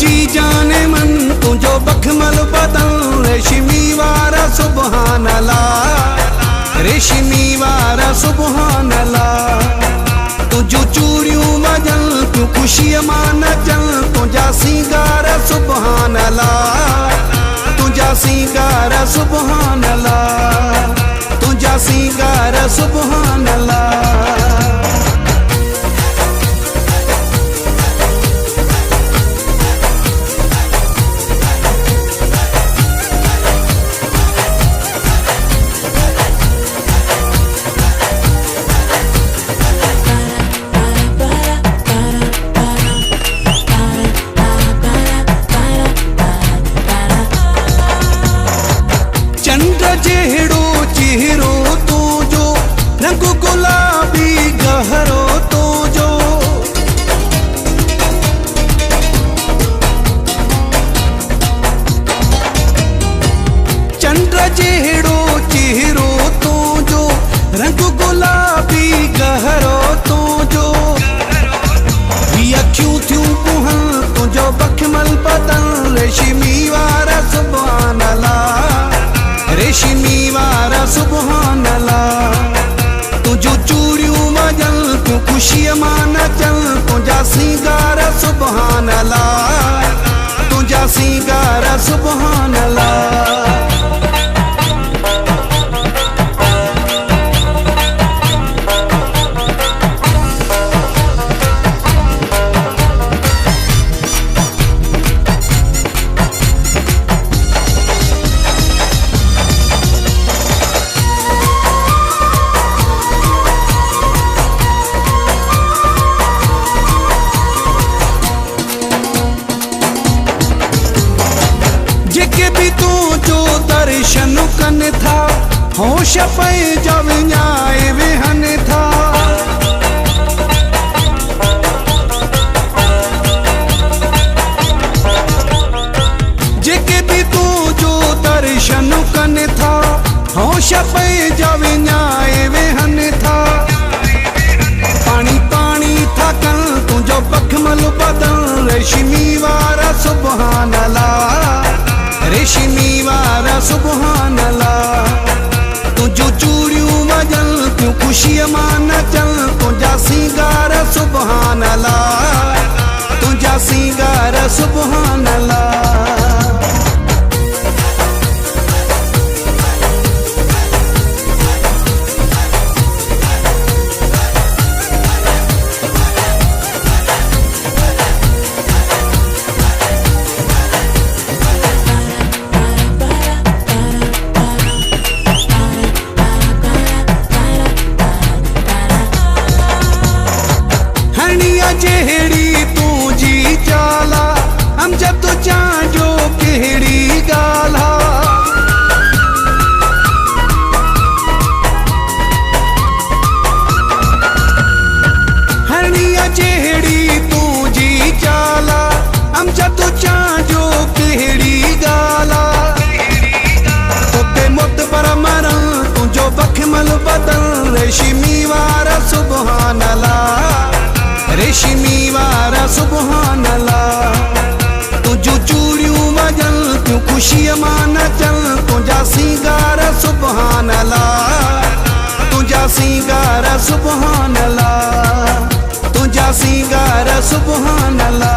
जी जाने मन तुझो बखमल बदन रेशमी वारा सुबहान अल्लाह रेशमी वारा सुबहान अल्लाह तुझो चूड़ियों वजल तू खुशी मान चल तुझा सिंगार सुबहान अल्लाह तुझा सिंगार सुबहान अल्लाह तुझा सिंगार सुबहान अल्लाह। चंद्र जेड़ो चेहरो तो जो रंग गुलाबी गहरो तो जो चंद्र जेड़ो चेहरो तो जो रंग गुलाबी गहरो तो जो अखियूं थियूं कुहन तुझो बखमल बदन रेशमी वारा सुबहान अल्लाह रेशमी वारा सुबहान अल्लाह तुझो चूड़ियों वजल तू खुशी मान चल तुझा सिंगार सुबहान अल्लाह तुझा सिंगार सुबहान अल्लाह। दर्शन कन था होश पे जब न्याय विहन था जेके भी तू जो दर्शन कन था होश पे जब न्याय विहन था पानी पानी था कल तुझो बखमल बदन रेशमी वारा सुबहान अल्लाह रेशमी वारा सुबहान अल्लाह तुझो चूड़ियों वजल तू खुशी मान चल तुझा सिंगार सुबहान अल्लाह तुझा सिंगार सुबहान अल्लाह। जेड़ी तू जी चाला हम जब तो चांजो केड़ी गाला हरनिया जेड़ी तू जी चाला हम जब तो चांजो केड़ी गाला तोते मुत पर मरा तुझो बखमल बदन रेशमी वारा सुबहान अल्लाह रेशमी वारा सुबहान अल्लाह तुझो चूड़ियों वजल तू खुशी मान चल तुझा सिंगार सुबहान अल्लाह तुझा सिंगार सुबहान अल्लाह तुझा सिंगार सुबहान अल्लाह।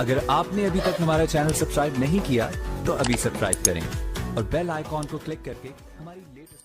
अगर आपने अभी तक हमारा चैनल सब्सक्राइब नहीं किया तो अभी सब्सक्राइब करें और बेल आइकॉन को क्लिक करके हमारी लेटेस्ट